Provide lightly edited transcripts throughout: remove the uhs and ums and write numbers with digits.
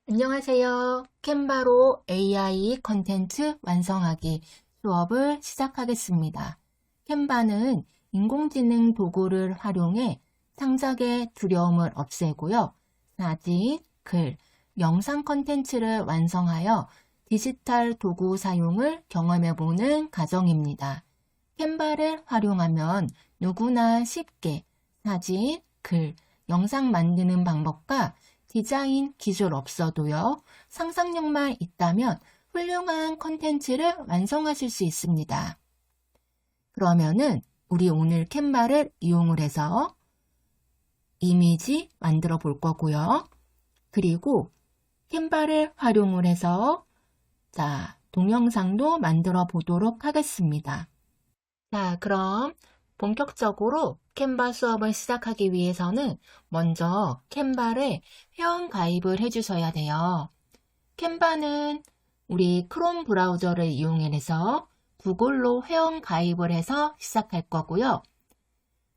안녕하세요. 캔바로 AI 컨텐츠 완성하기 수업을 시작하겠습니다. 캔바는 인공지능 도구를 활용해 창작의 두려움을 없애고요. 사진, 글, 영상 컨텐츠를 완성하여 디지털 도구 사용을 경험해보는 과정입니다. 캔바를 활용하면 누구나 쉽게 사진, 글, 영상 만드는 방법과 디자인 기술 없어도요, 상상력만 있다면 훌륭한 컨텐츠를 완성하실 수 있습니다. 그러면은 우리 오늘 캔바를 이용을 해서 이미지 만들어 볼 거고요. 그리고 캔바를 활용을 해서 동영상도 만들어 보도록 하겠습니다. 그럼 본격적으로 캔바 수업을 시작하기 위해서는 먼저 캔바에 회원 가입을 해주셔야 돼요. 캔바는 우리 크롬 브라우저를 이용해서 구글로 회원 가입을 해서 시작할 거고요.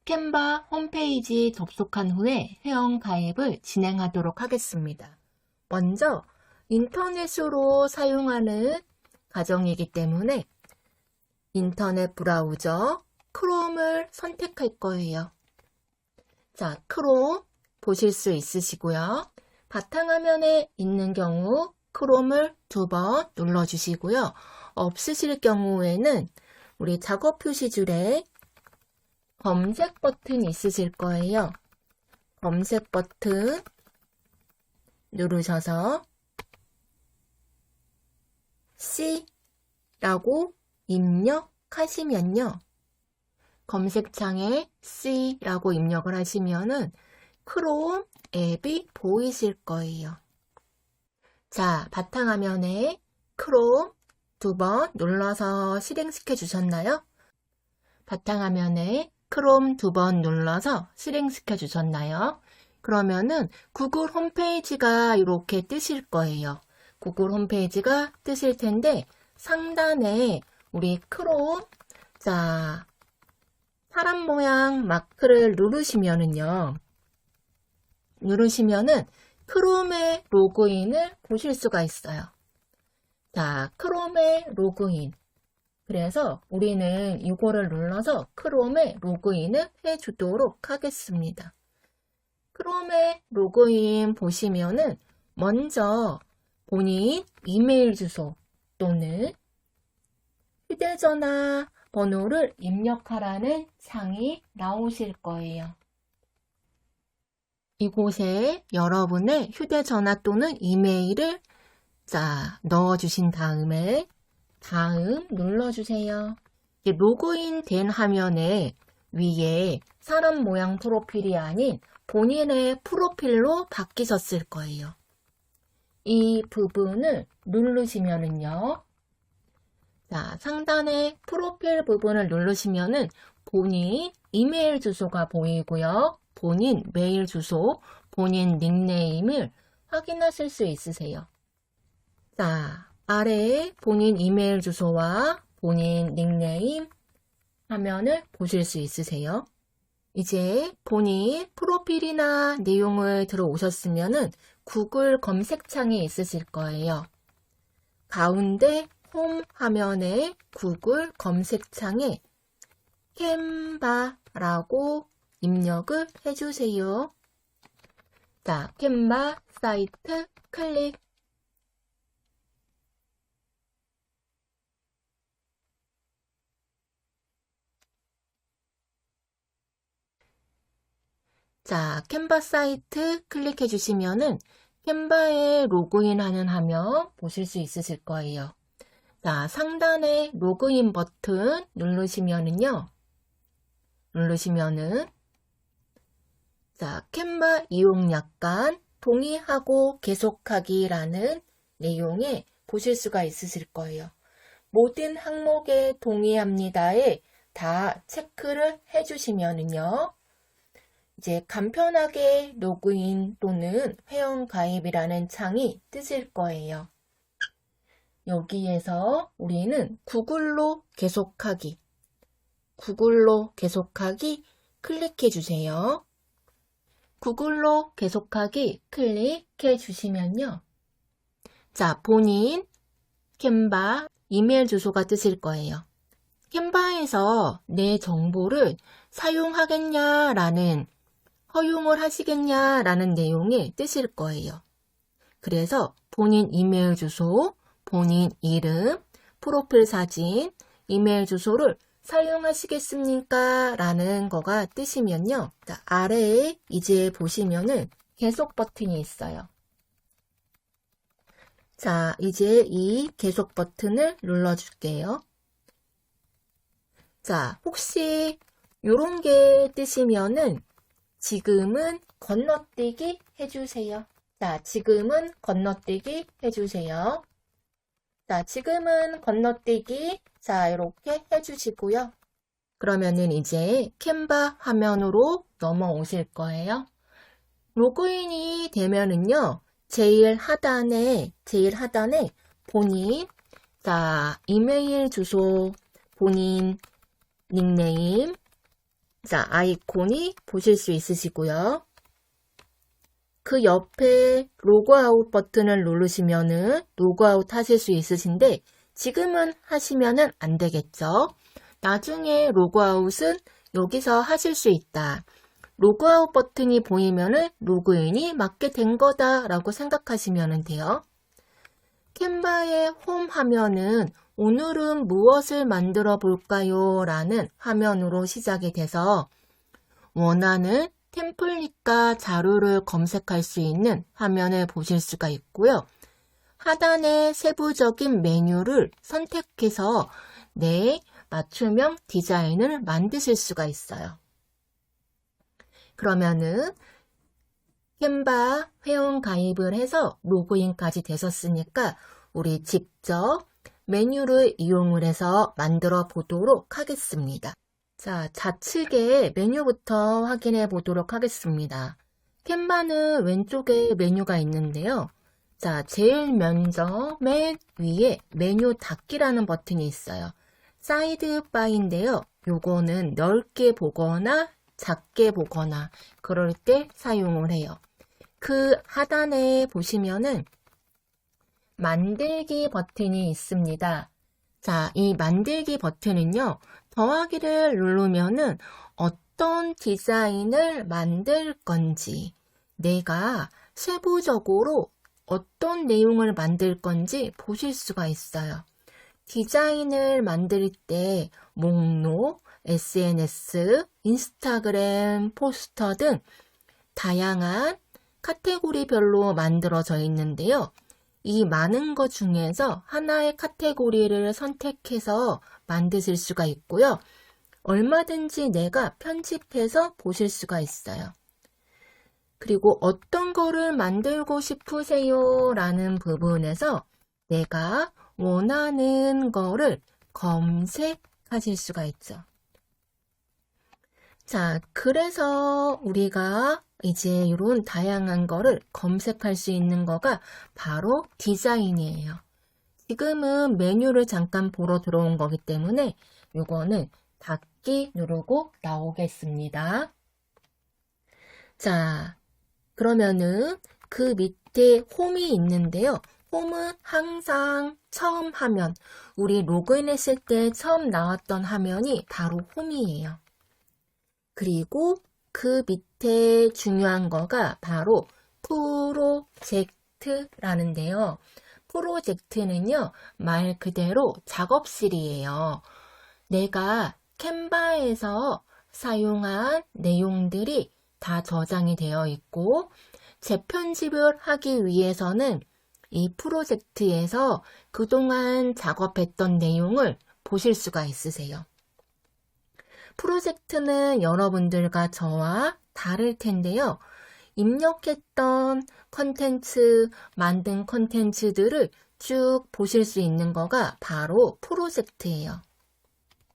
캔바 홈페이지 접속한 후에 회원 가입을 진행하도록 하겠습니다. 먼저 인터넷으로 사용하는 과정이기 때문에 인터넷 브라우저 크롬을 선택할 거예요. 크롬 보실 수 있으시고요. 바탕화면에 있는 경우 크롬을 2번 눌러주시고요. 없으실 경우에는 우리 작업 표시줄에 검색 버튼 있으실 거예요. 검색 버튼 누르셔서 C라고 입력하시면요. 검색창에 C라고 입력을 하시면은 크롬 앱이 보이실 거예요. 바탕화면에 크롬 2번 눌러서 실행시켜 주셨나요? 바탕화면에 크롬 2번 눌러서 실행시켜 주셨나요? 그러면은 구글 홈페이지가 이렇게 뜨실 거예요. 구글 홈페이지가 뜨실 텐데 상단에 우리 크롬 사람 모양 마크를 누르시면은 크롬의 로그인을 보실 수가 있어요. 크롬의 로그인. 그래서 우리는 이거를 눌러서 크롬에 로그인을 해주도록 하겠습니다. 크롬에 로그인 보시면은 먼저 본인 이메일 주소 또는 휴대전화 번호를 입력하라는 창이 나오실 거예요. 이곳에 여러분의 휴대전화 또는 이메일을 넣어주신 다음에 다음 눌러주세요. 로그인 된 화면에 위에 사람 모양 프로필이 아닌 본인의 프로필로 바뀌셨을 거예요. 이 부분을 누르시면은요. 상단에 프로필 부분을 누르시면은 본인 이메일 주소가 보이고요. 본인 메일 주소, 본인 닉네임을 확인하실 수 있으세요. 아래에 본인 이메일 주소와 본인 닉네임 화면을 보실 수 있으세요. 이제 본인 프로필이나 내용을 들어오셨으면은 구글 검색창에 있으실 거예요. 가운데 홈 화면에 구글 검색창에 캔바라고 입력을 해주세요. 캔바 사이트 클릭. 캔바 사이트 클릭해 주시면은 캔바에 로그인하는 화면 보실 수 있으실 거예요. 상단에 로그인 버튼 누르시면은 캔바 이용 약관 동의하고 계속하기라는 내용에 보실 수가 있으실 거예요. 모든 항목에 동의합니다에 다 체크를 해주시면은요. 이제 간편하게 로그인 또는 회원 가입이라는 창이 뜨실 거예요. 여기에서 우리는 구글로 계속하기 클릭해 주세요. 구글로 계속하기 클릭해 주시면요. 자, 본인, 캔바, 이메일 주소가 뜨실 거예요. 캔바에서 내 정보를 사용하겠냐라는, 허용을 하시겠냐라는 내용이 뜨실 거예요. 그래서 본인 이메일 주소, 본인 이름, 프로필 사진, 이메일 주소를 사용하시겠습니까? 라는 거가 뜨시면요. 자, 아래에 이제 보시면은 계속 버튼이 있어요. 자, 이제 이 계속 버튼을 눌러줄게요. 자, 혹시 요런 게 뜨시면은 지금은 건너뛰기 해주세요. 자, 지금은 건너뛰기 해주세요. 자, 지금은 건너뛰기. 자, 이렇게 해주시고요. 그러면은 이제 캔바 화면으로 넘어오실 거예요. 로그인이 되면은요, 제일 하단에 본인, 자, 이메일 주소, 본인 닉네임, 자, 아이콘이 보실 수 있으시고요. 그 옆에 로그아웃 버튼을 누르시면은 로그아웃 하실 수 있으신데 지금은 하시면은 안 되겠죠. 나중에 로그아웃은 여기서 하실 수 있다. 로그아웃 버튼이 보이면은 로그인이 맞게 된 거다라고 생각하시면 돼요. 캔바의 홈 화면은 오늘은 무엇을 만들어 볼까요? 라는 화면으로 시작이 돼서 원하는 템플릿과 자료를 검색할 수 있는 화면을 보실 수가 있고요. 하단의 세부적인 메뉴를 선택해서 내 맞춤형 디자인을 만드실 수가 있어요. 그러면은 캔바 회원 가입을 해서 로그인까지 되셨으니까 우리 직접 메뉴를 이용을 해서 만들어 보도록 하겠습니다. 자, 좌측에 메뉴부터 확인해 보도록 하겠습니다. 캔바는 왼쪽에 메뉴가 있는데요. 자, 제일 먼저 맨 위에 메뉴 닫기라는 버튼이 있어요. 사이드 바인데요. 요거는 넓게 보거나 작게 보거나 그럴 때 사용을 해요. 그 하단에 보시면은 만들기 버튼이 있습니다. 자, 이 만들기 버튼은요. 더하기를 누르면은 어떤 디자인을 만들 건지 내가 세부적으로 어떤 내용을 만들 건지 보실 수가 있어요. 디자인을 만들 때 목록, SNS, 인스타그램, 포스터 등 다양한 카테고리별로 만들어져 있는데요. 이 많은 것 중에서 하나의 카테고리를 선택해서 만드실 수가 있고요. 얼마든지 내가 편집해서 보실 수가 있어요. 그리고 어떤 거를 만들고 싶으세요? 라는 부분에서 내가 원하는 거를 검색하실 수가 있죠. 자, 그래서 우리가 이제 이런 다양한 거를 검색할 수 있는 거가 바로 디자인이에요. 지금은 메뉴를 잠깐 보러 들어온 거기 때문에 이거는 닫기 누르고 나오겠습니다. 자, 그러면은 그 밑에 홈이 있는데요. 홈은 항상 처음 화면, 우리 로그인했을 때 처음 나왔던 화면이 바로 홈이에요. 그리고 그 밑에 중요한 거가 바로 프로젝트라는데요. 프로젝트는요, 말 그대로 작업실이에요. 내가 캔바에서 사용한 내용들이 다 저장이 되어 있고, 재편집을 하기 위해서는 이 프로젝트에서 그동안 작업했던 내용을 보실 수가 있으세요. 프로젝트는 여러분들과 저와 다를 텐데요. 입력했던 컨텐츠, 만든 컨텐츠들을 쭉 보실 수 있는 거가 바로 프로젝트예요.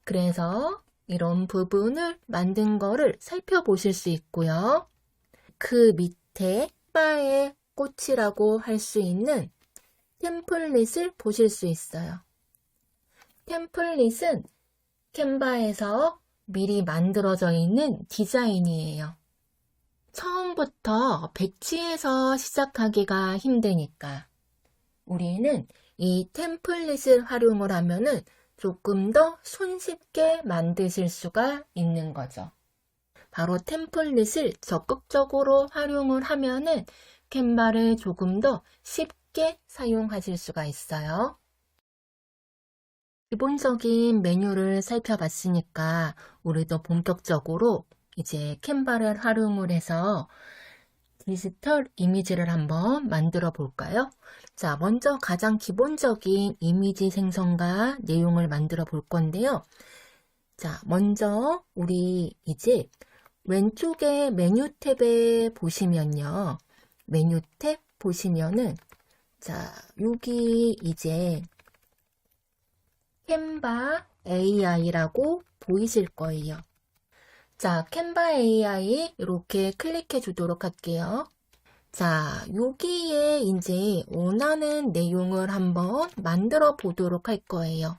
그래서 이런 부분을 만든 거를 살펴보실 수 있고요. 그 밑에 캔바의 꽃이라고 할 수 있는 템플릿을 보실 수 있어요. 템플릿은 캔바에서 미리 만들어져 있는 디자인이에요. 처음부터 배치해서 시작하기가 힘드니까 우리는 이 템플릿을 활용을 하면은 조금 더 손쉽게 만드실 수가 있는 거죠. 바로 템플릿을 적극적으로 활용을 하면은 캔바를 조금 더 쉽게 사용하실 수가 있어요. 기본적인 메뉴를 살펴봤으니까 우리도 본격적으로 이제 캔바를 활용을 해서 디지털 이미지를 한번 만들어 볼까요? 자, 먼저 가장 기본적인 이미지 생성과 내용을 만들어 볼 건데요. 자, 먼저 우리 이제 왼쪽에 메뉴 탭에 보시면요. 메뉴 탭 보시면은 자, 여기 이제 캔바 AI라고 보이실 거예요. 자, 캔바 AI 이렇게 클릭해 주도록 할게요. 자, 여기에 이제 원하는 내용을 한번 만들어 보도록 할 거예요.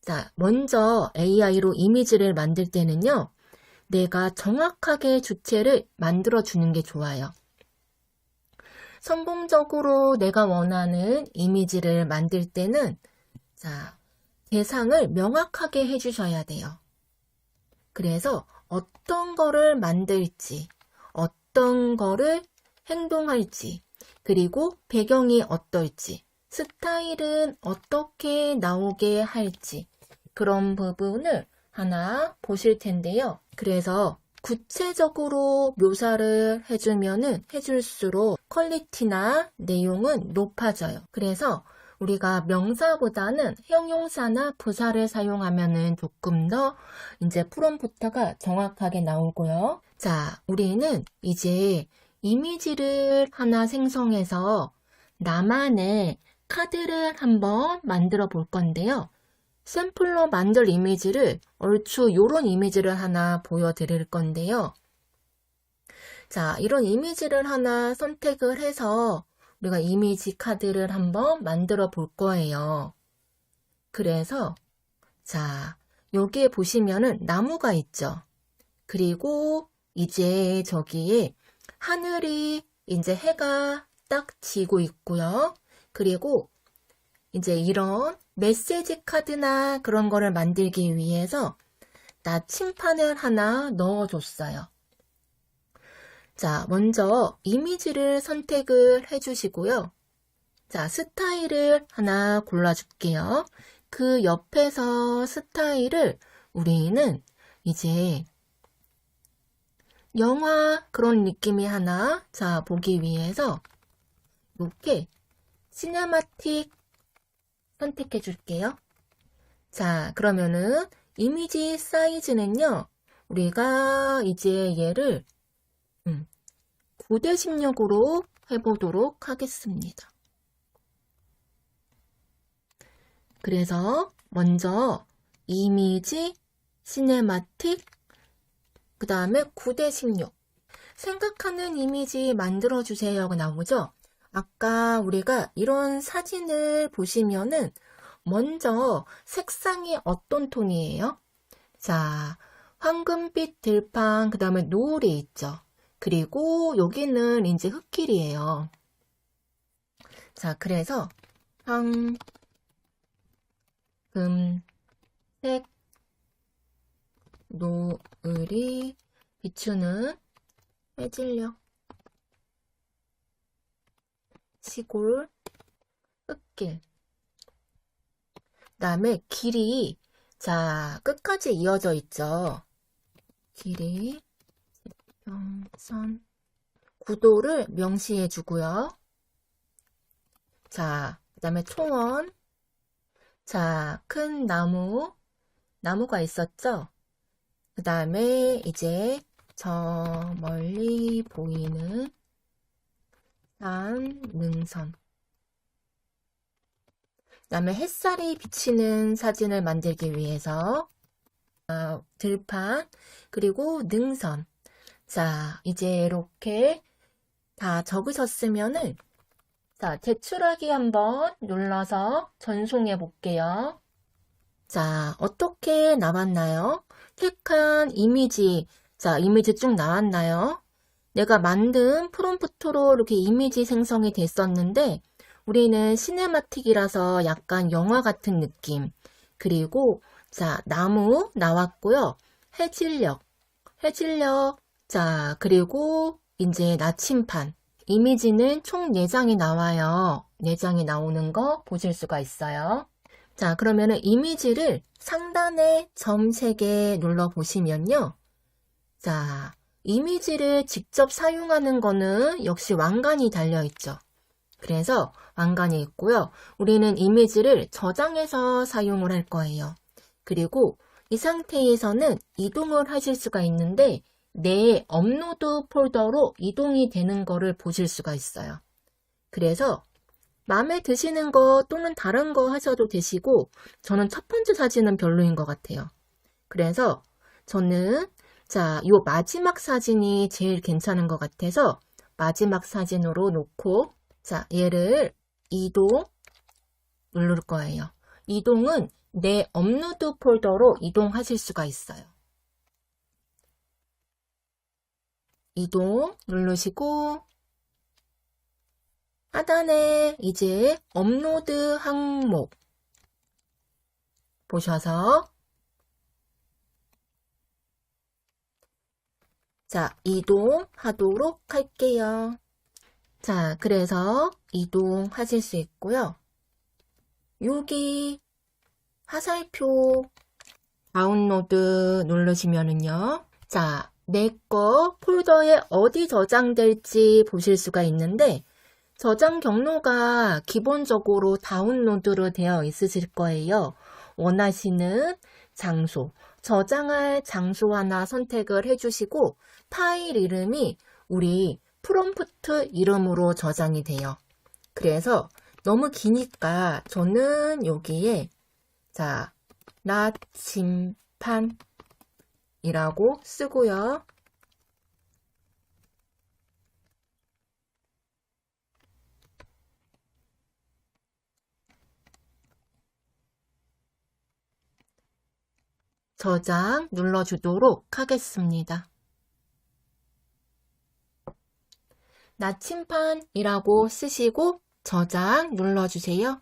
자, 먼저 AI로 이미지를 만들 때는요. 내가 정확하게 주체를 만들어 주는 게 좋아요. 성공적으로 내가 원하는 이미지를 만들 때는 자, 대상을 명확하게 해주셔야 돼요. 그래서 어떤 거를 만들지, 어떤 거를 행동할지, 그리고 배경이 어떨지, 스타일은 어떻게 나오게 할지 그런 부분을 하나 보실 텐데요. 그래서 구체적으로 묘사를 해주면은 해줄수록 퀄리티나 내용은 높아져요. 그래서 우리가 명사보다는 형용사나 부사를 사용하면은 조금 더 이제 프롬프트가 정확하게 나오고요. 자, 우리는 이제 이미지를 하나 생성해서 나만의 카드를 한번 만들어 볼 건데요. 샘플로 만들 이미지를 얼추 이런 이미지를 하나 보여드릴 건데요. 자, 이런 이미지를 하나 선택을 해서 우리가 이미지 카드를 한번 만들어 볼 거예요. 그래서 자, 여기에 보시면은 나무가 있죠. 그리고 이제 저기에 하늘이 이제 해가 딱 지고 있고요. 그리고 이제 이런 메시지 카드나 그런 거를 만들기 위해서 나침판을 하나 넣어줬어요. 자, 먼저 이미지를 선택을 해주시고요. 자, 스타일을 하나 골라줄게요. 그 옆에서 스타일을 우리는 이제 영화 그런 느낌이 하나 자 보기 위해서 이렇게 시네마틱 선택해 줄게요. 자, 그러면은 이미지 사이즈는요. 우리가 이제 얘를 9:16으로 해보도록 하겠습니다. 그래서 먼저 이미지 시네마틱 그 다음에 9:16 생각하는 이미지 만들어주세요가 나오죠. 아까 우리가 이런 사진을 보시면은 먼저 색상이 어떤 톤이에요? 자, 황금빛 들판, 그 다음에 노을이 있죠. 그리고 여기는 이제 흙길이에요. 자, 그래서 황금색 노을이 비추는 해질녘 시골 흙길 그 다음에 길이 자 끝까지 이어져 있죠. 길이 평선 구도를 명시해 주고요. 자, 그 다음에 초원 자, 큰 나무가 있었죠. 그 다음에 이제 저 멀리 보이는 산, 능선 그 다음에 햇살이 비치는 사진을 만들기 위해서 들판 그리고 능선 자 이제 이렇게 다 적으셨으면은 자 제출하기 한번 눌러서 전송해 볼게요. 자 어떻게 나왔나요? 택한 이미지 자 이미지 쭉 나왔나요? 내가 만든 프롬프트로 이렇게 이미지 생성이 됐었는데 우리는 시네마틱이라서 약간 영화 같은 느낌. 그리고 자, 나무 나왔고요. 해질녘. 자, 그리고 이제 나침판. 이미지는 총 4장이 나와요. 4장이 나오는 거 보실 수가 있어요. 자, 그러면은 이미지를 상단에 점 3개 눌러보시면요. 자, 이미지를 직접 사용하는 거는 역시 왕관이 달려있죠. 그래서 왕관이 있고요. 우리는 이미지를 저장해서 사용을 할 거예요. 그리고 이 상태에서는 이동을 하실 수가 있는데 내 업로드 폴더로 이동이 되는 거를 보실 수가 있어요. 그래서 마음에 드시는 거 또는 다른 거 하셔도 되시고 저는 첫 번째 사진은 별로인 것 같아요. 그래서 저는 자, 요 마지막 사진이 제일 괜찮은 것 같아서 마지막 사진으로 놓고 자, 얘를 이동 누를 거예요. 이동은 내 업로드 폴더로 이동하실 수가 있어요. 이동 누르시고 하단에 이제 업로드 항목 보셔서 자, 이동하도록 할게요. 자, 그래서 이동하실 수 있고요. 여기 화살표 다운로드 누르시면은요. 자, 내 거 폴더에 어디 저장될지 보실 수가 있는데 저장 경로가 기본적으로 다운로드로 되어 있으실 거예요. 원하시는 장소, 저장할 장소 하나 선택을 해주시고 파일 이름이 우리 프롬프트 이름으로 저장이 돼요. 그래서 너무 기니까 저는 여기에 자, 나침판이라고 쓰고요. 저장 눌러주도록 하겠습니다. 나침판이라고 쓰시고 저장 눌러주세요.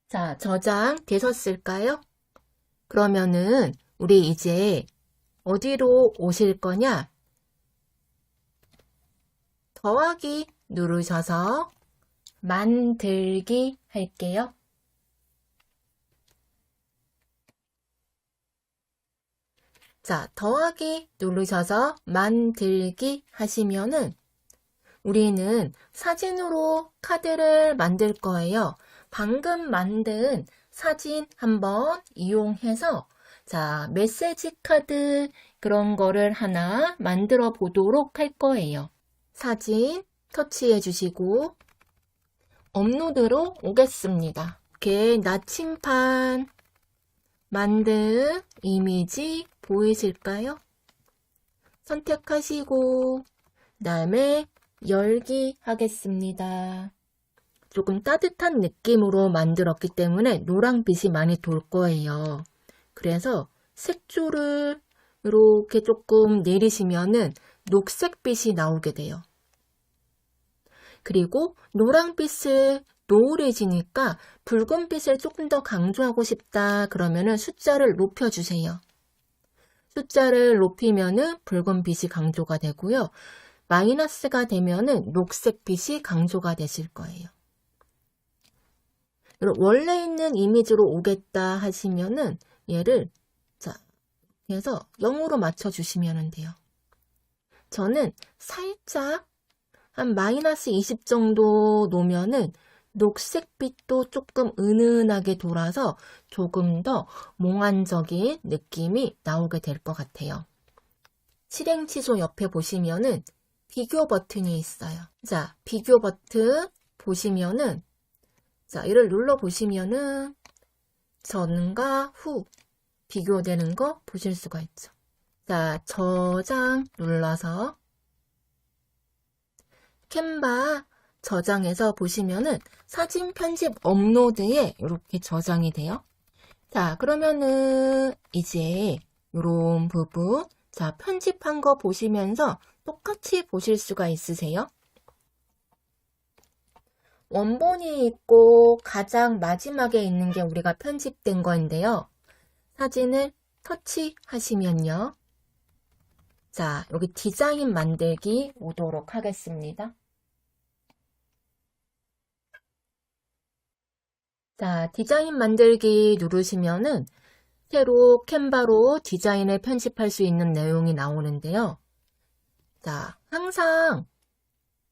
자, 저장 되셨을까요? 그러면은 우리 이제 어디로 오실 거냐? 더하기 누르셔서 만들기 할게요. 자, 더하기 누르셔서 만들기 하시면은 우리는 사진으로 카드를 만들 거예요. 방금 만든 사진 한번 이용해서 자, 메시지 카드 그런 거를 하나 만들어 보도록 할 거예요. 사진 터치해 주시고 업로드로 오겠습니다. 이렇게 나침판 만든 이미지 보이실까요? 선택하시고 그다음에 열기 하겠습니다. 조금 따뜻한 느낌으로 만들었기 때문에 노란빛이 많이 돌 거예요. 그래서 색조를 이렇게 조금 내리시면은 녹색빛이 나오게 돼요. 그리고 노란빛을 노을해지니까 붉은빛을 조금 더 강조하고 싶다 그러면은 숫자를 높여주세요. 숫자를 높이면은 붉은빛이 강조가 되고요. 마이너스가 되면은 녹색빛이 강조가 되실 거예요. 원래 있는 이미지로 오겠다 하시면은 얘를 자, 그래서 0으로 맞춰주시면 돼요. 저는 살짝 한 마이너스 20 정도 놓으면은 녹색빛도 조금 은은하게 돌아서 조금 더 몽환적인 느낌이 나오게 될 것 같아요. 실행 취소 옆에 보시면은 비교 버튼이 있어요. 자, 비교 버튼 보시면은 자, 이를 눌러 보시면은 전과 후 비교되는 거 보실 수가 있죠. 자, 저장 눌러서 캔바 저장해서 보시면은 사진 편집 업로드에 이렇게 저장이 돼요. 자, 그러면은 이제 이런 부분 자, 편집한 거 보시면서 똑같이 보실 수가 있으세요? 원본이 있고 가장 마지막에 있는 게 우리가 편집된 건데요. 사진을 터치하시면요. 자, 여기 디자인 만들기 오도록 하겠습니다. 자, 디자인 만들기 누르시면은 새로 캔바로 디자인을 편집할 수 있는 내용이 나오는데요. 자, 항상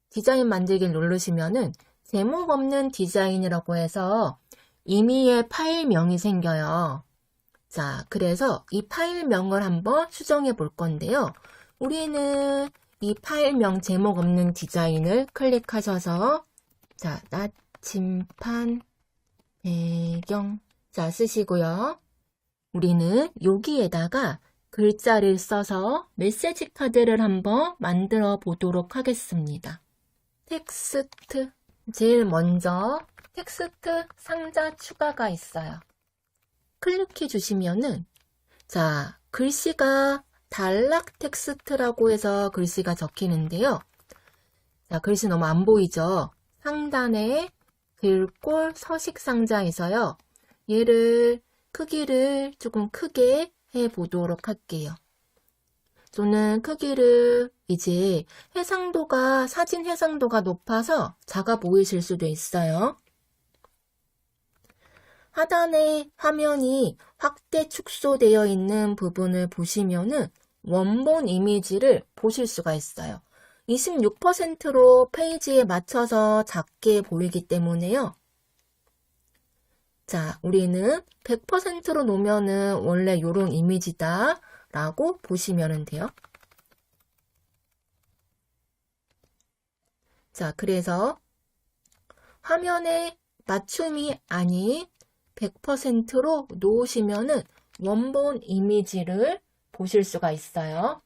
디자인 만들기 누르시면은 제목 없는 디자인이라고 해서 임의의 파일명이 생겨요. 자, 그래서 이 파일명을 한번 수정해 볼 건데요. 우리는 이 파일명 제목 없는 디자인을 클릭하셔서 자, 나침판 배경 자, 쓰시고요. 우리는 여기에다가 글자를 써서 메시지 카드를 한번 만들어 보도록 하겠습니다. 텍스트 제일 먼저 텍스트 상자 추가가 있어요. 클릭해 주시면은 자, 글씨가 단락 텍스트라고 해서 글씨가 적히는데요. 자, 글씨 너무 안 보이죠? 상단에 글꼴 서식 상자에서요. 얘를 크기를 조금 크게 해 보도록 할게요. 저는 크기를 이제 사진 해상도가 높아서 작아 보이실 수도 있어요. 하단에 화면이 확대 축소되어 있는 부분을 보시면은 원본 이미지를 보실 수가 있어요. 26%로 페이지에 맞춰서 작게 보이기 때문에요. 자, 우리는 100%로 놓으면은 원래 이런 이미지다 라고 보시면 돼요. 자, 그래서 화면에 맞춤이 아닌 100%로 놓으시면은 원본 이미지를 보실 수가 있어요.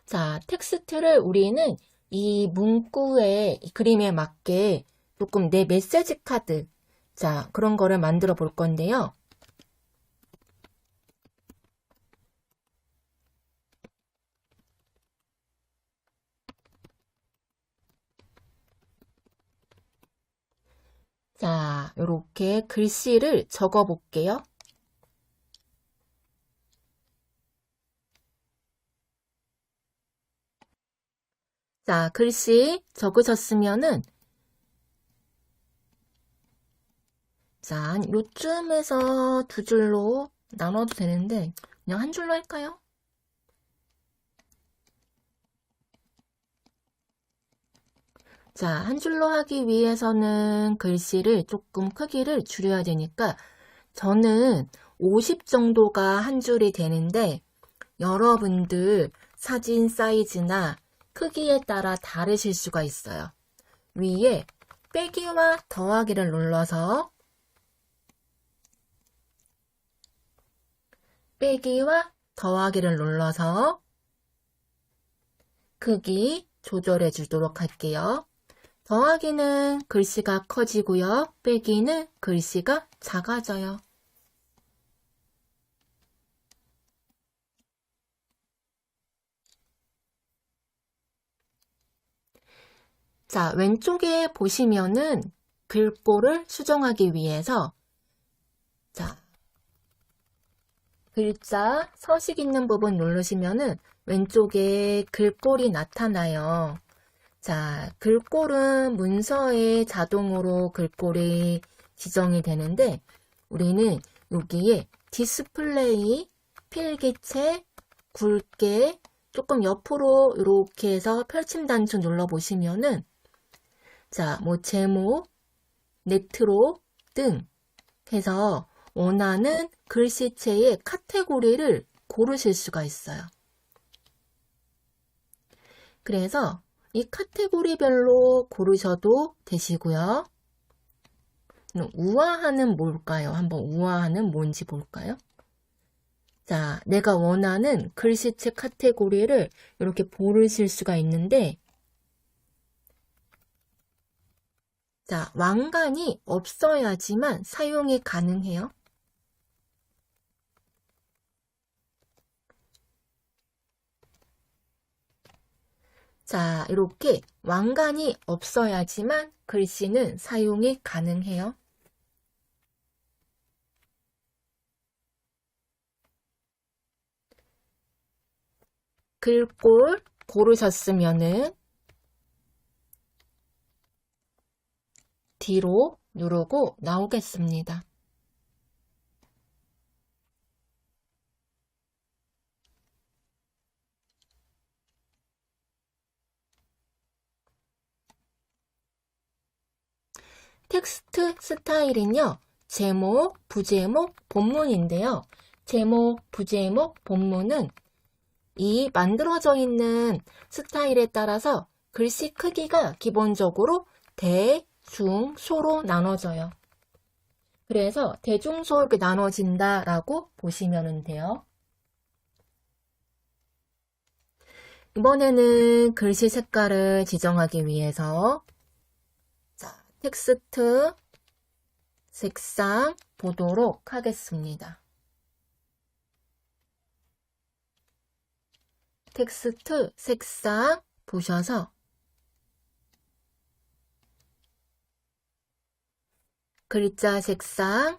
자, 텍스트를 우리는 이 문구의 이 그림에 맞게 조금 내 메시지 카드, 자, 그런 거를 만들어 볼 건데요. 자, 이렇게 글씨를 적어 볼게요. 자, 글씨 적으셨으면은 자, 한 요쯤에서 두 줄로 나눠도 되는데 그냥 한 줄로 할까요? 자, 한 줄로 하기 위해서는 글씨를 조금 크기를 줄여야 되니까 저는 50 정도가 한 줄이 되는데 여러분들 사진 사이즈나 크기에 따라 다르실 수가 있어요. 위에 빼기와 더하기를 눌러서 크기 조절해 주도록 할게요. 더하기는 글씨가 커지고요. 빼기는 글씨가 작아져요. 자, 왼쪽에 보시면은 글꼴을 수정하기 위해서 자, 글자 서식 있는 부분 누르시면은 왼쪽에 글꼴이 나타나요. 자, 글꼴은 문서에 자동으로 글꼴이 지정이 되는데 우리는 여기에 디스플레이, 필기체, 굵게 조금 옆으로 이렇게 해서 펼침 단추 눌러보시면은 자, 뭐 제목, 네트로 등 해서 원하는 글씨체의 카테고리를 고르실 수가 있어요. 그래서 이 카테고리별로 고르셔도 되시고요. 우아하는 뭘까요? 한번 우아하는 뭔지 볼까요? 자, 내가 원하는 글씨체 카테고리를 이렇게 고르실 수가 있는데 자, 왕관이 없어야지만 사용이 가능해요. 자, 이렇게 왕관이 없어야지만 글씨는 사용이 가능해요. 글꼴 고르셨으면은 뒤로 누르고 나오겠습니다. 텍스트 스타일은요, 제목, 부제목, 본문인데요. 제목, 부제목, 본문은 이 만들어져 있는 스타일에 따라서 글씨 크기가 기본적으로 대, 중, 소로 나눠져요. 그래서 대중소 이렇게 나눠진다라고 보시면 돼요. 이번에는 글씨 색깔을 지정하기 위해서 자, 텍스트 색상 보도록 하겠습니다. 텍스트 색상 보셔서 글자 색상,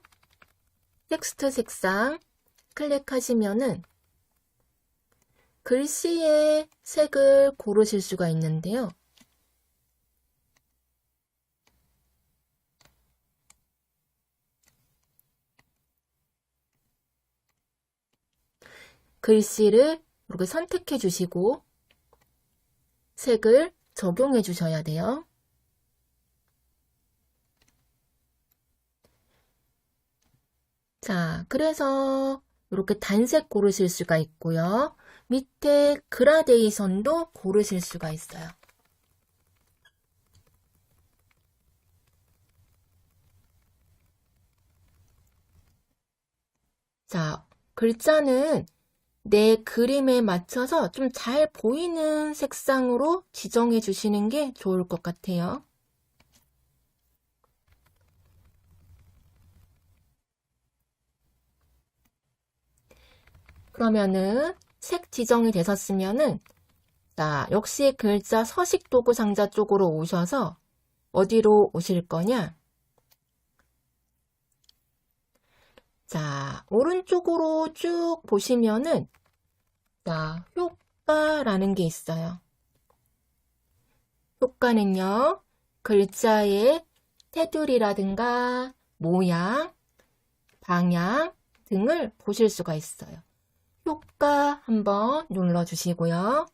텍스트 색상 클릭하시면은 글씨의 색을 고르실 수가 있는데요. 글씨를 이렇게 선택해 주시고 색을 적용해 주셔야 돼요. 자, 그래서 이렇게 단색 고르실 수가 있고요. 밑에 그라데이션도 고르실 수가 있어요. 자, 글자는 내 그림에 맞춰서 좀 잘 보이는 색상으로 지정해 주시는 게 좋을 것 같아요. 그러면은 색 지정이 되셨으면은 자, 역시 글자 서식 도구 상자 쪽으로 오셔서 어디로 오실 거냐? 자, 오른쪽으로 쭉 보시면은 자, 효과라는 게 있어요. 효과는요, 글자의 테두리라든가 모양, 방향 등을 보실 수가 있어요. 효과 한번 눌러주시고요.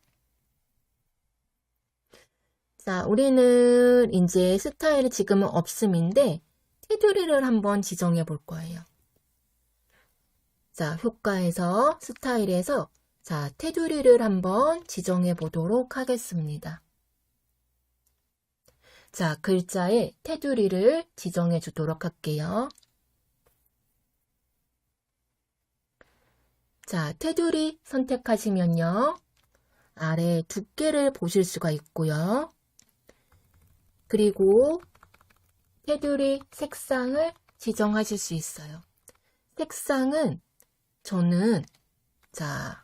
자, 우리는 이제 스타일이 지금은 없음인데 테두리를 한번 지정해 볼 거예요. 자, 효과에서 스타일에서 자, 테두리를 한번 지정해 보도록 하겠습니다. 자, 글자의 테두리를 지정해 주도록 할게요. 자, 테두리 선택하시면요. 아래 두께를 보실 수가 있고요. 그리고 테두리 색상을 지정하실 수 있어요. 색상은 저는 자,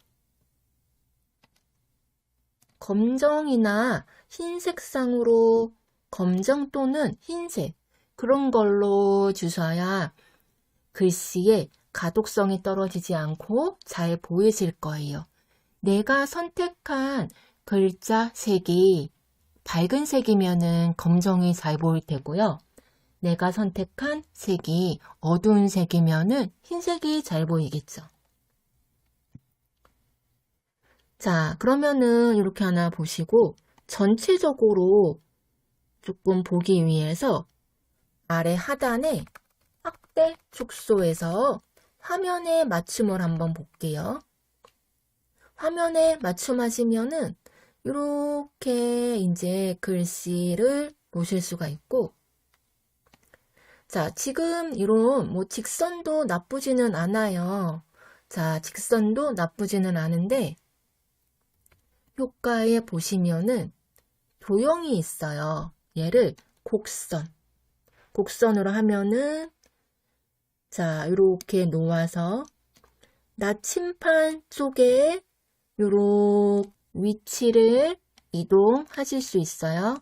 검정이나 흰색상으로 검정 또는 흰색 그런 걸로 주셔야 글씨에 가독성이 떨어지지 않고 잘 보이실 거예요. 내가 선택한 글자 색이 밝은 색이면은 검정이 잘 보일 테고요. 내가 선택한 색이 어두운 색이면은 흰색이 잘 보이겠죠. 자, 그러면은 이렇게 하나 보시고 전체적으로 조금 보기 위해서 아래 하단에 확대 축소해서 화면에 맞춤을 한번 볼게요. 화면에 맞춤하시면은 이렇게 이제 글씨를 보실 수가 있고 자, 지금 이런 뭐 직선도 나쁘지는 않아요. 자, 직선도 나쁘지는 않은데 효과에 보시면은 도형이 있어요. 얘를 곡선. 곡선으로 하면은 자, 이렇게 놓아서 나침판 쪽에 요런 위치를 이동하실 수 있어요.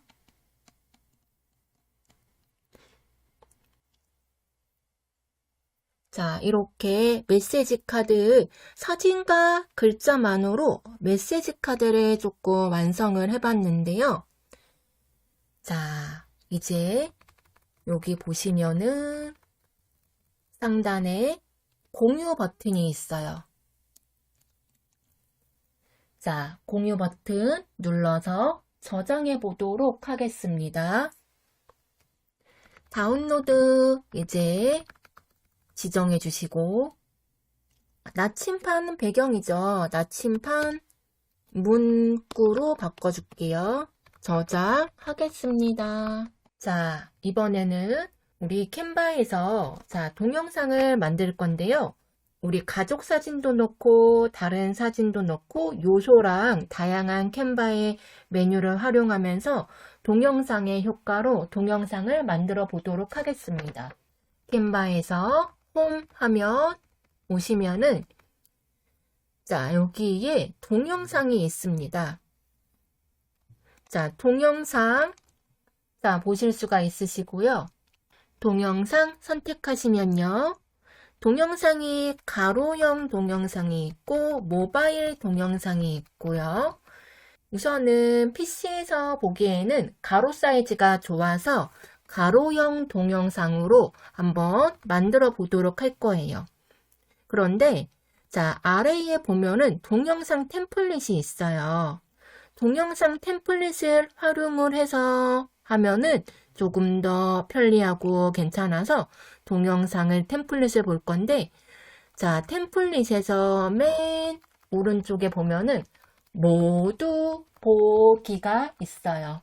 자, 이렇게 메시지 카드 사진과 글자만으로 메시지 카드를 조금 완성을 해봤는데요. 자, 이제 여기 보시면은 상단에 공유 버튼이 있어요. 자, 공유 버튼 눌러서 저장해 보도록 하겠습니다. 다운로드 이제 지정해 주시고, 나침판 배경이죠. 나침판 문구로 바꿔줄게요. 저장하겠습니다. 자, 이번에는 우리 캔바에서 동영상을 만들 건데요. 우리 가족 사진도 넣고 다른 사진도 넣고 요소랑 다양한 캔바의 메뉴를 활용하면서 동영상의 효과로 동영상을 만들어 보도록 하겠습니다. 캔바에서 홈 하면 오시면은 자, 여기에 동영상이 있습니다. 자, 동영상 보실 수가 있으시고요. 동영상 선택하시면요. 동영상이 가로형 동영상이 있고 모바일 동영상이 있고요. 우선은 PC에서 보기에는 가로 사이즈가 좋아서 가로형 동영상으로 한번 만들어 보도록 할 거예요. 그런데 자, 아래에 보면은 동영상 템플릿이 있어요. 동영상 템플릿을 활용을 해서 하면은 조금 더 편리하고 괜찮아서 동영상을 템플릿을 볼 건데, 자, 템플릿에서 맨 오른쪽에 보면은 모두 보기가 있어요.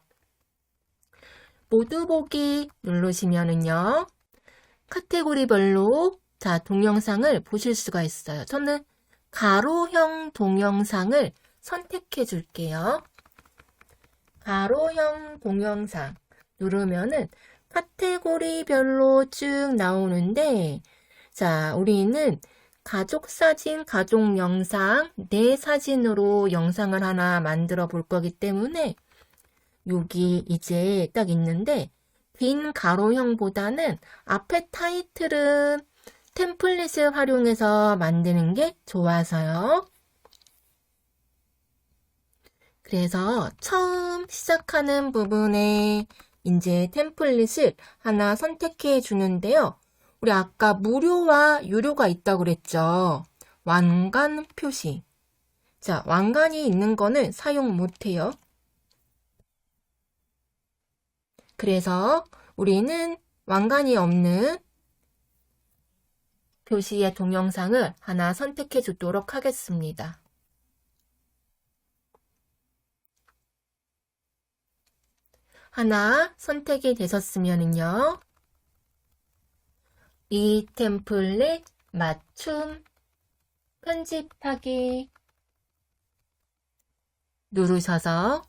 모두 보기 누르시면은요, 카테고리별로 자, 동영상을 보실 수가 있어요. 저는 가로형 동영상을 선택해 줄게요. 가로형 동영상 누르면은 카테고리별로 쭉 나오는데, 자, 우리는 가족 사진, 가족 영상, 내 사진으로 영상을 하나 만들어 볼 거기 때문에 여기 이제 딱 있는데, 빈 가로형보다는 앞에 타이틀은 템플릿을 활용해서 만드는 게 좋아서요. 그래서 처음 시작하는 부분에 이제 템플릿을 하나 선택해 주는데요. 우리 아까 무료와 유료가 있다고 그랬죠. 왕관 표시. 자, 왕관이 있는 거는 사용 못해요. 그래서 우리는 왕관이 없는 표시의 동영상을 하나 선택해 주도록 하겠습니다. 하나 선택이 되셨으면요. 이 템플릿 맞춤 편집하기 누르셔서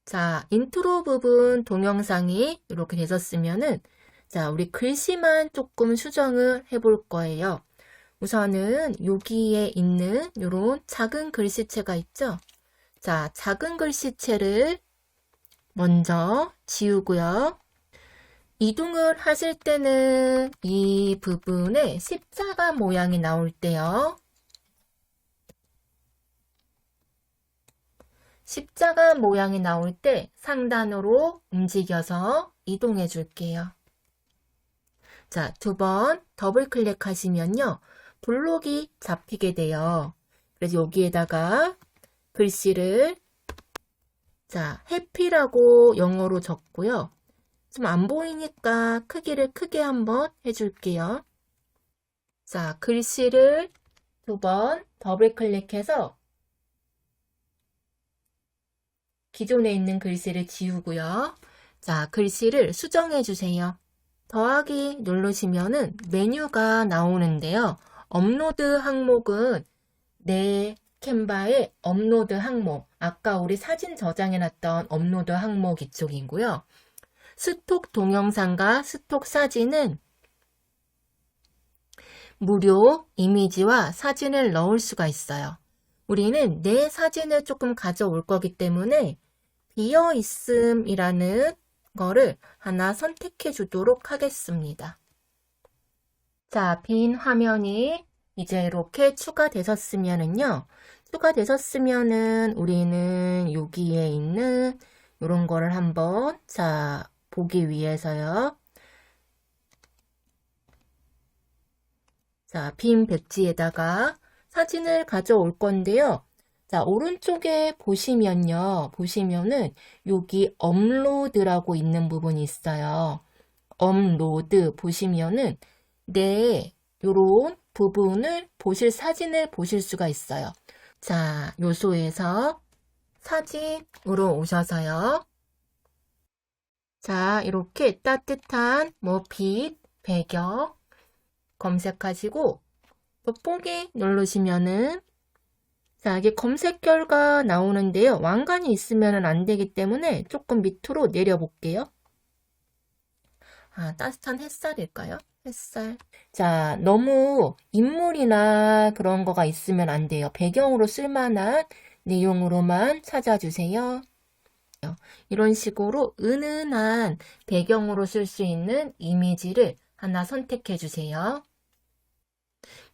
자, 인트로 부분 동영상이 이렇게 되셨으면은 자, 우리 글씨만 조금 수정을 해볼 거예요. 우선은 여기에 있는 이런 작은 글씨체가 있죠? 자, 작은 글씨체를 먼저 지우고요. 이동을 하실 때는 이 부분에 십자가 모양이 나올 때요. 십자가 모양이 나올 때 상단으로 움직여서 이동해 줄게요. 자, 2번 더블 클릭하시면요. 블록이 잡히게 돼요. 그래서 여기에다가 글씨를 자, 해피라고 영어로 적고요. 좀 안 보이니까 크기를 크게 한번 해줄게요. 자, 글씨를 2번 더블 클릭해서 기존에 있는 글씨를 지우고요. 자, 글씨를 수정해 주세요. 더하기 누르시면은 메뉴가 나오는데요. 업로드 항목은 내 캔바의 업로드 항목, 아까 우리 사진 저장해놨던 업로드 항목 이쪽이고요. 스톡 동영상과 스톡 사진은 무료 이미지와 사진을 넣을 수가 있어요. 우리는 내 사진을 조금 가져올 거기 때문에 비어 있음이라는 거를 하나 선택해 주도록 하겠습니다. 자, 빈 화면이 이제 이렇게 추가되셨으면은요. 추가되셨으면은 우리는 여기에 있는 이런 거를 한번 자, 보기 위해서요. 자, 빈 백지에다가 사진을 가져올 건데요. 자, 오른쪽에 보시면은 여기 업로드라고 있는 부분이 있어요. 업로드 보시면은 요런 부분을 사진을 보실 수가 있어요. 자, 요소에서 사진으로 오셔서요. 자, 이렇게 따뜻한 빛, 배경 검색하시고 돋보기 누르시면은 자, 이게 검색 결과 나오는데요. 왕관이 있으면 안 되기 때문에 조금 밑으로 내려볼게요. 아, 따뜻한 햇살일까요? 햇살. 자, 너무 인물이나 그런 거가 있으면 안 돼요. 배경으로 쓸만한 내용으로만 찾아주세요. 이런 식으로 은은한 배경으로 쓸 수 있는 이미지를 하나 선택해 주세요.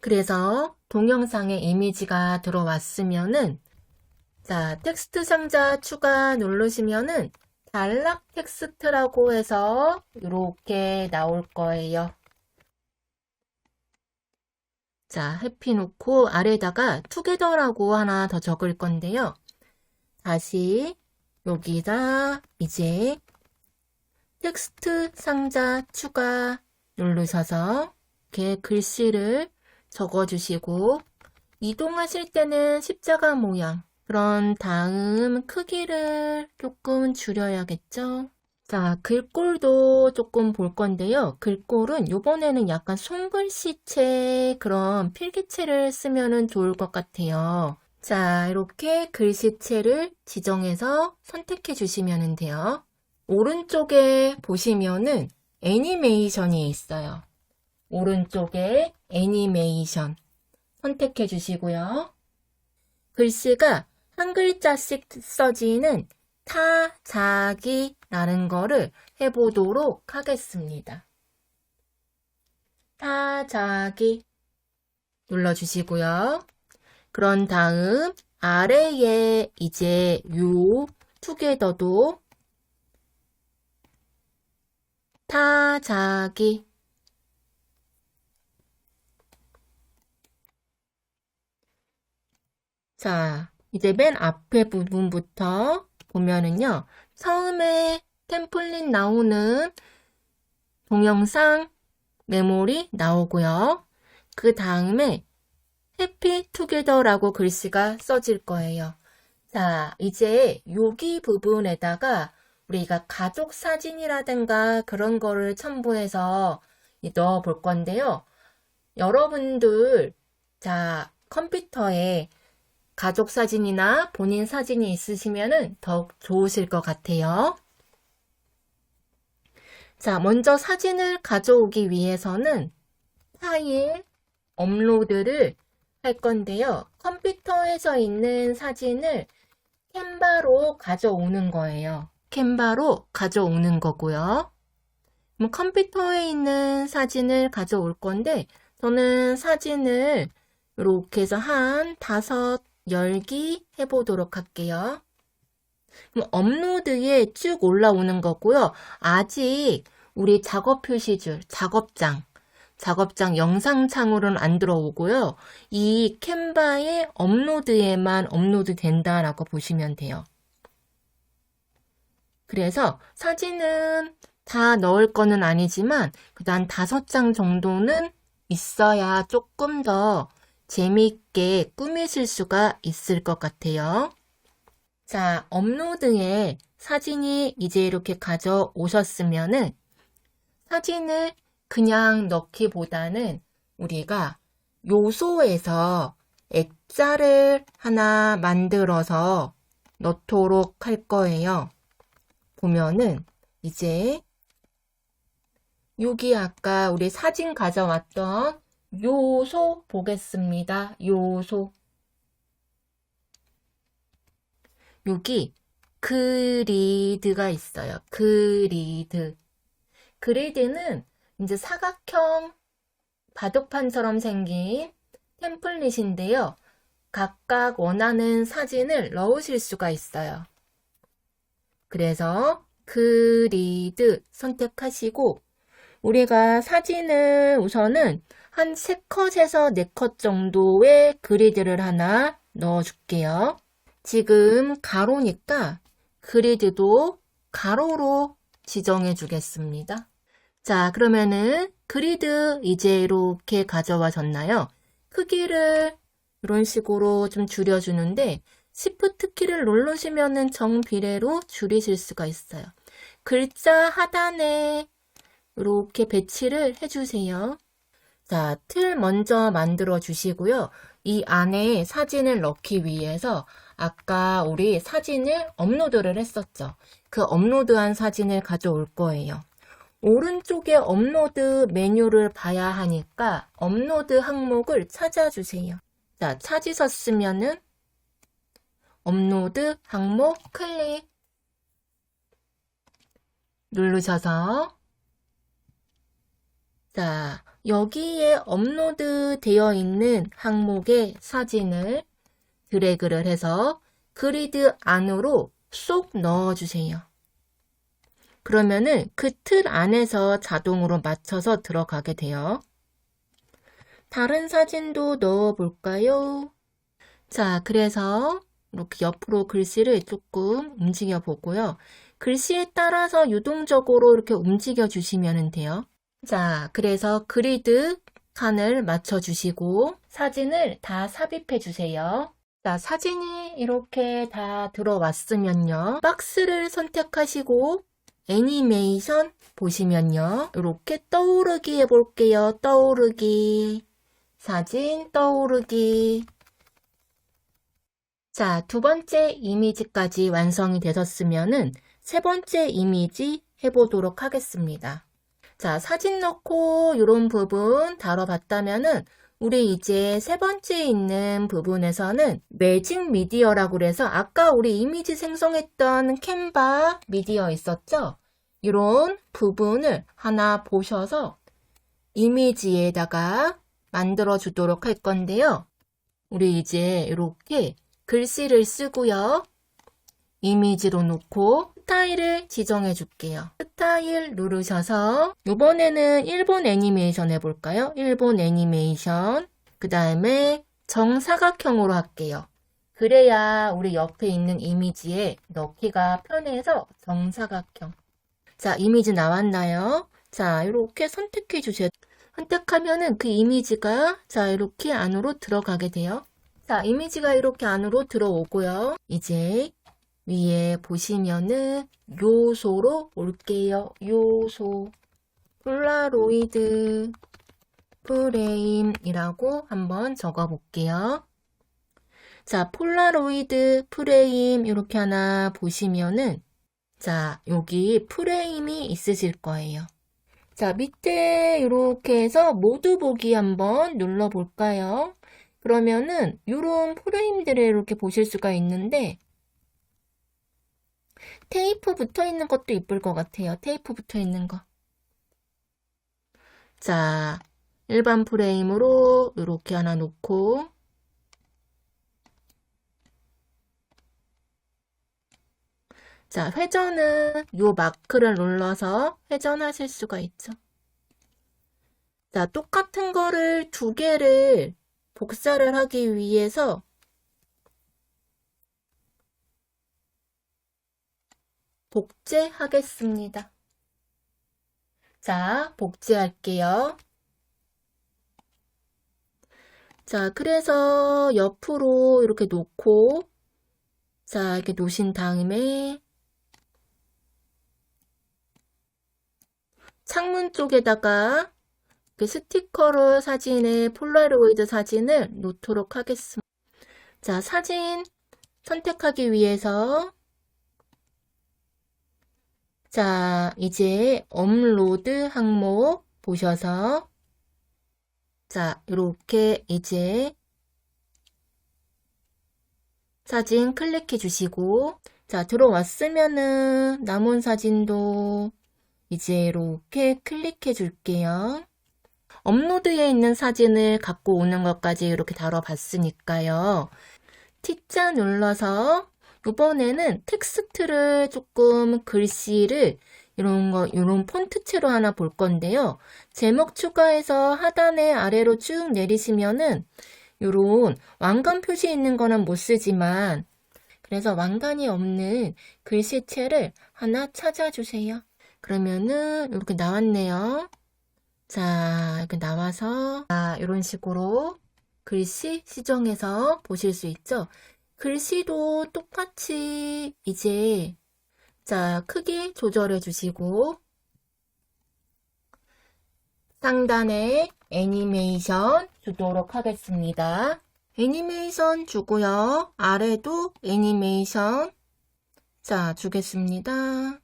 그래서 동영상에 이미지가 들어왔으면은 자, 텍스트 상자 추가 누르시면은 단락 텍스트라고 해서 이렇게 나올 거예요. 자, 해피 놓고 아래다가 투게더라고 하나 더 적을 건데요. 다시 여기다 이제 텍스트 상자 추가 누르셔서 이렇게 글씨를 적어주시고 이동하실 때는 십자가 모양 그런 다음 크기를 조금 줄여야겠죠. 자, 글꼴도 조금 볼 건데요. 글꼴은 이번에는 약간 손글씨체 그런 필기체를 쓰면 좋을 것 같아요. 자, 이렇게 글씨체를 지정해서 선택해 주시면 돼요. 오른쪽에 보시면은 애니메이션이 있어요. 오른쪽에 애니메이션 선택해 주시고요. 글씨가 한 글자씩 써지는 타자기라는 거를 해보도록 하겠습니다. 타자기 눌러주시고요. 그런 다음 아래에 이제 요 투게더도 타자기 자, 이제 맨 앞에 부분부터 보면은요. 처음에 템플릿 나오는 동영상 메모리 나오고요. 그 다음에 해피 투게더라고 글씨가 써질 거예요. 자, 이제 여기 부분에다가 우리가 가족 사진이라든가 그런 거를 첨부해서 넣어 볼 건데요. 여러분들, 자, 컴퓨터에 가족 사진이나 본인 사진이 있으시면 더욱 좋으실 것 같아요. 자, 먼저 사진을 가져오기 위해서는 파일 업로드를 할 건데요. 컴퓨터에서 있는 사진을 캔바로 가져오는 거예요. 캔바로 가져오는 거고요. 그럼 컴퓨터에 있는 사진을 가져올 건데 저는 사진을 이렇게 해서 한 5, 10기 해보도록 할게요. 그럼 업로드에 쭉 올라오는 거고요. 아직 우리 작업 표시줄, 작업장 영상창으로는 안 들어오고요. 이 캔바의 업로드에만 업로드 된다라고 보시면 돼요. 그래서 사진은 다 넣을 거는 아니지만 한 5장 정도는 있어야 조금 더 재미있게 꾸미실 수가 있을 것 같아요. 자, 업로드에 사진이 이제 이렇게 가져오셨으면은 사진을 그냥 넣기보다는 우리가 요소에서 액자를 하나 만들어서 넣도록 할 거예요. 보면은 이제 여기 아까 우리 사진 가져왔던 요소 보겠습니다. 요소. 여기 그리드가 있어요. 그리드. 그리드는 이제 사각형 바둑판처럼 생긴 템플릿인데요. 각각 원하는 사진을 넣으실 수가 있어요. 그래서 그리드 선택하시고 우리가 사진을 우선은 한 3컷에서 4컷 정도의 그리드를 하나 넣어줄게요. 지금 가로니까 그리드도 가로로 지정해 주겠습니다. 자, 그러면은 그리드 이제 이렇게 가져와졌나요? 크기를 이런 식으로 좀 줄여주는데 Shift 키를 누르시면은 정비례로 줄이실 수가 있어요. 글자 하단에 이렇게 배치를 해주세요. 자, 틀 먼저 만들어 주시고요. 이 안에 사진을 넣기 위해서 아까 우리 사진을 업로드를 했었죠. 그 업로드한 사진을 가져올 거예요. 오른쪽에 업로드 메뉴를 봐야 하니까 업로드 항목을 찾아주세요. 자, 찾으셨으면은 업로드 항목 클릭 누르셔서 자, 여기에 업로드 되어 있는 항목의 사진을 드래그를 해서 그리드 안으로 쏙 넣어주세요. 그러면은 그 틀 안에서 자동으로 맞춰서 들어가게 돼요. 다른 사진도 넣어볼까요? 자, 그래서 이렇게 옆으로 글씨를 조금 움직여 보고요. 글씨에 따라서 유동적으로 이렇게 움직여 주시면 돼요. 자, 그래서 그리드 칸을 맞춰주시고 사진을 다 삽입해 주세요. 자, 사진이 이렇게 다 들어왔으면요. 박스를 선택하시고 애니메이션 보시면요. 이렇게 떠오르기 해볼게요. 떠오르기. 사진 떠오르기. 자, 2번째 이미지까지 완성이 되셨으면은 3번째 이미지 해보도록 하겠습니다. 자, 사진 넣고 이런 부분 다뤄봤다면은 우리 이제 3번째 있는 부분에서는 매직 미디어라고 그래서 아까 우리 이미지 생성했던 캔바 미디어 있었죠? 이런 부분을 하나 보셔서 이미지에다가 만들어 주도록 할 건데요. 우리 이제 이렇게 글씨를 쓰고요. 이미지로 놓고 스타일을 지정해 줄게요. 스타일 누르셔서 이번에는 일본 애니메이션 해볼까요? 일본 애니메이션. 그 다음에 정사각형으로 할게요. 그래야 우리 옆에 있는 이미지에 넣기가 편해서 정사각형. 자, 이미지 나왔나요? 자, 이렇게 선택해 주세요. 선택하면은 그 이미지가 자, 이렇게 안으로 들어가게 돼요. 자, 이미지가 이렇게 안으로 들어오고요. 이제 위에 보시면은 요소로 올게요. 요소. 폴라로이드 프레임이라고 한번 적어 볼게요. 자, 폴라로이드 프레임 이렇게 하나 보시면은 자, 여기 프레임이 있으실 거예요. 자, 밑에 이렇게 해서 모두 보기 한번 눌러 볼까요? 그러면은 이런 프레임들을 이렇게 보실 수가 있는데 테이프 붙어 있는 것도 이쁠 것 같아요. 테이프 붙어 있는 거. 자, 일반 프레임으로 이렇게 하나 놓고 자, 회전은 요 마크를 눌러서 회전하실 수가 있죠. 자, 똑같은 거를 2개를 복사를 하기 위해서 복제하겠습니다. 자, 복제할게요. 자, 그래서 옆으로 이렇게 놓고 자, 이렇게 놓으신 다음에 창문 쪽에다가 스티커로 사진에 폴라로이드 사진을 놓도록 하겠습니다. 자, 사진 선택하기 위해서 자, 이제 업로드 항목 보셔서 자, 이렇게 이제 사진 클릭해 주시고, 자, 들어왔으면은 남은 사진도 이제 이렇게 클릭해 줄게요. 업로드에 있는 사진을 갖고 오는 것까지 이렇게 다뤄봤으니까요. T자 눌러서 이번에는 텍스트를 조금 글씨를 이런 폰트체로 하나 볼 건데요. 제목 추가해서 하단에 아래로 쭉 내리시면은 이런 왕관 표시 있는 거는 못 쓰지만 그래서 왕관이 없는 글씨체를 하나 찾아주세요. 그러면은 이렇게 나왔네요. 자, 이렇게 나와서 이런 식으로 글씨 시정해서 보실 수 있죠. 글씨도 똑같이 이제 자, 크기 조절해 주시고 상단에 애니메이션 주도록 하겠습니다. 애니메이션 주고요. 아래도 애니메이션 자, 주겠습니다.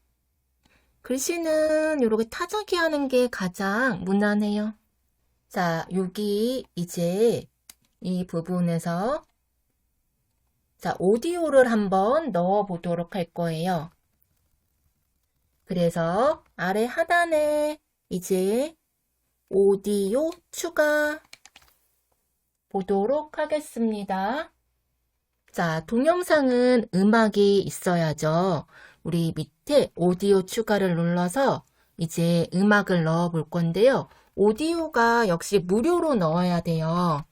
글씨는 이렇게 타자기 하는 게 가장 무난해요. 자, 여기 이제 이 부분에서 자, 오디오를 한번 넣어 보도록 할 거예요. 그래서 아래 하단에 이제 오디오 추가 보도록 하겠습니다. 자, 동영상은 음악이 있어야죠. 우리 밑에 오디오 추가를 눌러서 이제 음악을 넣어 볼 건데요. 오디오가 역시 무료로 넣어야 돼요.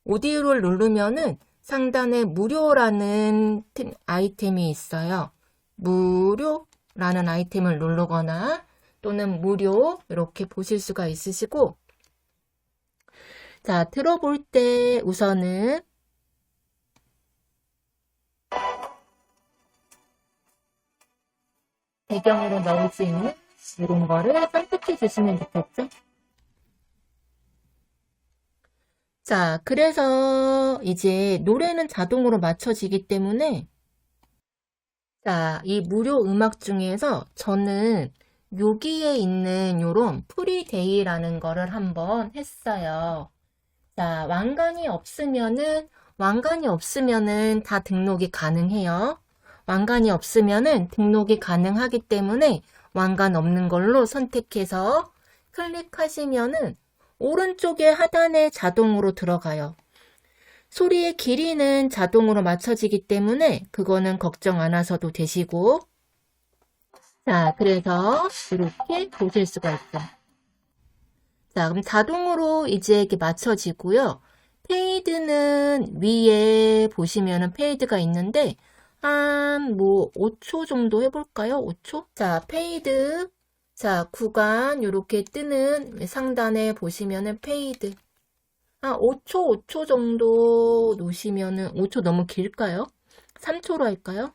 오디오를 누르면은 상단에 무료라는 아이템이 있어요. 무료라는 아이템을 누르거나 또는 무료 이렇게 보실 수가 있으시고 자, 들어볼 때 우선은 배경으로 넣을 수 있는 이런 거를 선택해 주시면 좋겠죠? 자, 그래서 이제 노래는 자동으로 맞춰지기 때문에 자, 이 무료 음악 중에서 저는 여기에 있는 요런 프리데이라는 거를 한번 했어요. 자, 왕관이 없으면은 다 등록이 가능해요. 왕관이 없으면은 등록이 가능하기 때문에 왕관 없는 걸로 선택해서 클릭하시면은 오른쪽에 하단에 자동으로 들어가요. 소리의 길이는 자동으로 맞춰지기 때문에 그거는 걱정 안 하셔도 되시고 자, 그래서 이렇게 보실 수가 있죠. 자, 그럼 자동으로 이제 이렇게 맞춰지고요. 페이드는 위에 보시면은 페이드가 있는데 한 5초 정도 해볼까요? 5초? 자, 페이드. 자, 구간 이렇게 뜨는 상단에 보시면은 페이드. 한 5초 정도 놓으시면은 5초 너무 길까요? 3초로 할까요?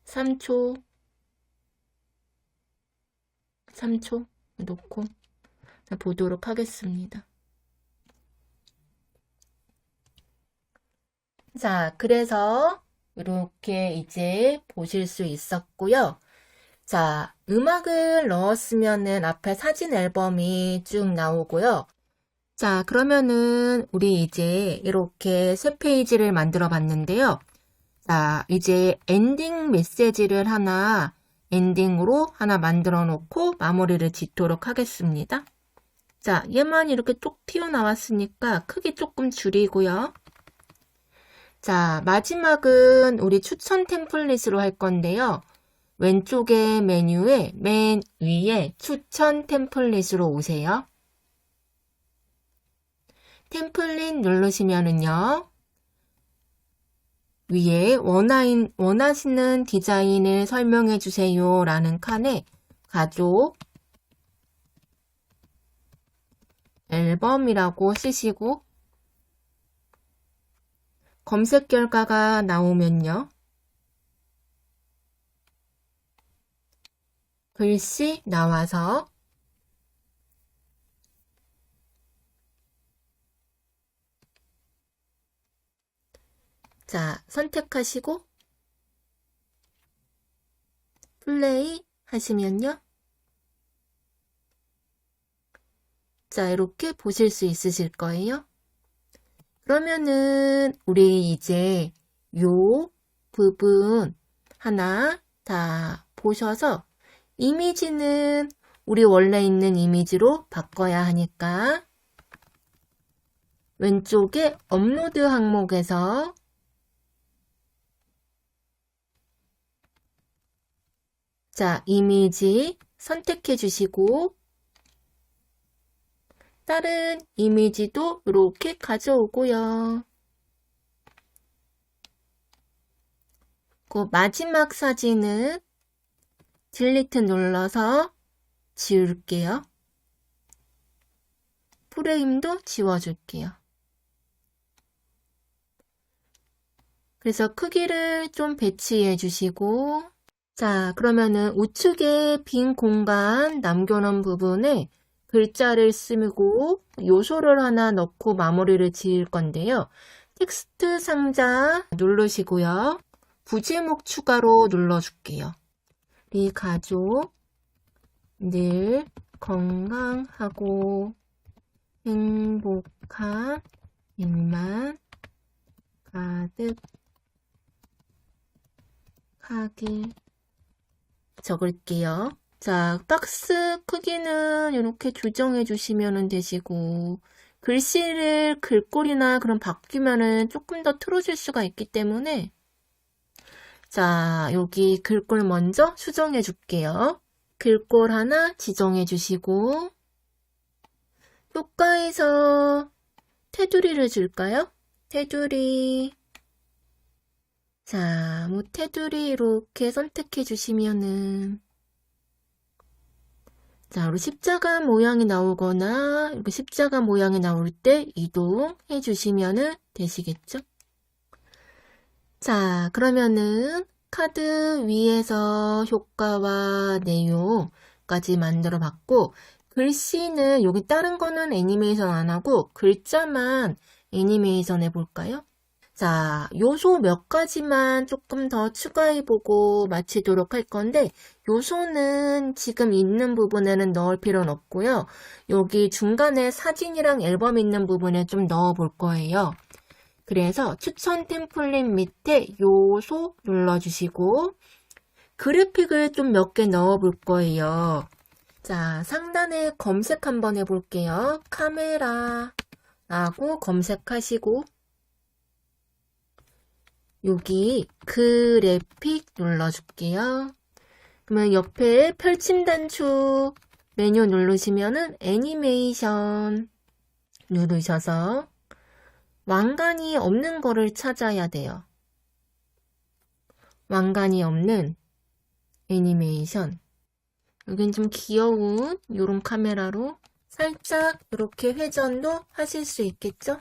3초 놓고 보도록 하겠습니다. 자, 그래서 이렇게 이제 보실 수 있었고요. 자, 음악을 넣었으면은 앞에 사진 앨범이 쭉 나오고요. 자, 그러면은 우리 이제 이렇게 새 페이지를 만들어 봤는데요. 자, 이제 엔딩 메시지를 엔딩으로 하나 만들어 놓고 마무리를 짓도록 하겠습니다. 자, 얘만 이렇게 쭉 튀어나왔으니까 크기 조금 줄이고요. 자, 마지막은 우리 추천 템플릿으로 할 건데요. 왼쪽에 메뉴에 맨 위에 추천 템플릿으로 오세요. 템플릿 누르시면은요. 위에 원하시는 디자인을 설명해 주세요 라는 칸에 가족 앨범이라고 쓰시고 검색 결과가 나오면요. 글씨 나와서 자, 선택하시고 플레이 하시면요. 자, 이렇게 보실 수 있으실 거예요. 그러면은 우리 이제 요 부분 하나 다 보셔서 이미지는 우리 원래 있는 이미지로 바꿔야 하니까 왼쪽에 업로드 항목에서 자, 이미지 선택해 주시고 다른 이미지도 이렇게 가져오고요. 그 마지막 사진은 딜리트 눌러서 지울게요. 프레임도 지워줄게요. 그래서 크기를 좀 배치해 주시고 자, 그러면은 우측에 빈 공간 남겨놓은 부분에 글자를 쓰고 요소를 하나 넣고 마무리를 지을 건데요. 텍스트 상자 누르시고요. 부제목 추가로 눌러줄게요. 우리 가족 늘 건강하고 행복한 일만 가득하길 적을게요. 자, 박스 크기는 이렇게 조정해 주시면 되시고 글씨를 글꼴이나 그런 바뀌면은 조금 더 틀어질 수가 있기 때문에 자, 여기 글꼴 먼저 수정해 줄게요. 글꼴 하나 지정해 주시고 효과에서 테두리를 줄까요? 테두리 자, 뭐 테두리 이렇게 선택해 주시면은 자, 우리 십자가 모양이 나오거나 이렇게 십자가 모양이 나올 때 이동해 주시면은 되시겠죠? 자, 그러면은 카드 위에서 효과와 내용까지 만들어 봤고 글씨는 여기 다른 거는 애니메이션 안 하고 글자만 애니메이션 해볼까요? 자, 요소 몇 가지만 조금 더 추가해보고 마치도록 할 건데 요소는 지금 있는 부분에는 넣을 필요는 없고요. 여기 중간에 사진이랑 앨범 있는 부분에 좀 넣어 볼 거예요. 그래서 추천 템플릿 밑에 요소 눌러주시고 그래픽을 좀 몇 개 넣어 볼 거예요. 자, 상단에 검색 한번 해볼게요. 카메라라고 검색하시고 여기 그래픽 눌러줄게요. 그러면 옆에 펼침 단축 메뉴 누르시면은 애니메이션 누르셔서 왕관이 없는 거를 찾아야 돼요. 왕관이 없는 애니메이션. 여긴 좀 귀여운 이런 카메라로 살짝 이렇게 회전도 하실 수 있겠죠?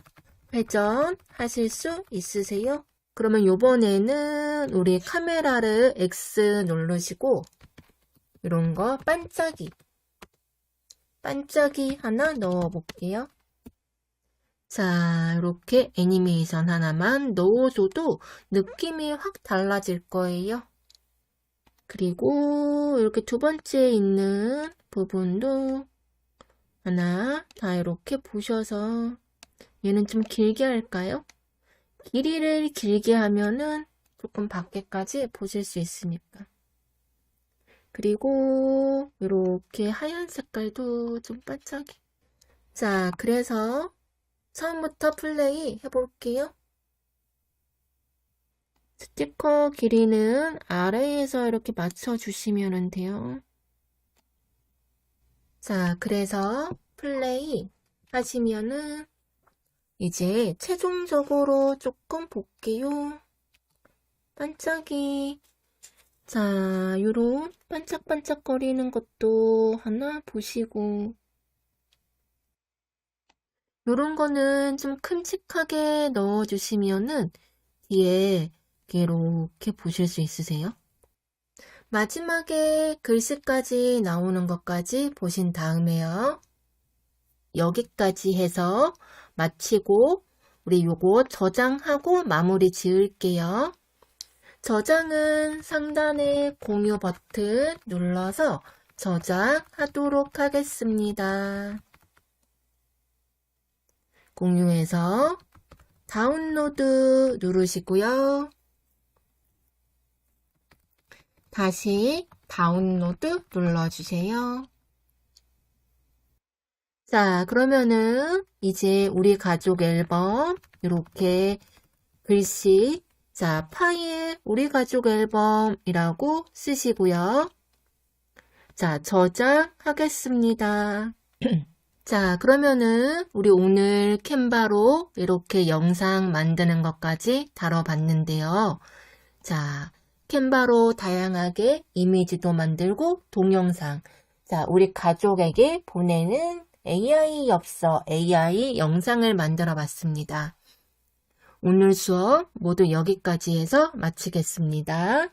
회전 하실 수 있으세요? 그러면 요번에는 우리 카메라를 X 누르시고 이런 거 반짝이 하나 넣어 볼게요. 자, 이렇게 애니메이션 하나만 넣어줘도 느낌이 확 달라질 거예요. 그리고 이렇게 두 번째 있는 부분도 하나 다 이렇게 보셔서 얘는 좀 길게 할까요? 길이를 길게 하면은 조금 밖에까지 보실 수 있으니까. 그리고 이렇게 하얀 색깔도 좀 반짝이. 자, 그래서 처음부터 플레이 해볼게요. 스티커 길이는 아래에서 이렇게 맞춰주시면 돼요. 자, 그래서 플레이 하시면은 이제 최종적으로 조금 볼게요. 반짝이. 자, 요런 반짝반짝거리는 것도 하나 보시고 요런 거는 좀 큼직하게 넣어주시면은 뒤에 이렇게 보실 수 있으세요? 마지막에 글씨까지 나오는 것까지 보신 다음에요. 여기까지 해서 마치고 우리 요거 저장하고 마무리 지을게요. 저장은 상단에 공유 버튼 눌러서 저장하도록 하겠습니다. 공유해서 다운로드 누르시고요. 다시 다운로드 눌러주세요. 자, 그러면은 이제 우리 가족 앨범 이렇게 글씨, 자, 파일 우리 가족 앨범이라고 쓰시고요. 자, 저장하겠습니다. 자, 그러면은 우리 오늘 캔바로 이렇게 영상 만드는 것까지 다뤄봤는데요. 자, 캔바로 다양하게 이미지도 만들고 동영상, 자, 우리 가족에게 보내는 AI 엽서, AI 영상을 만들어 봤습니다. 오늘 수업 모두 여기까지 해서 마치겠습니다.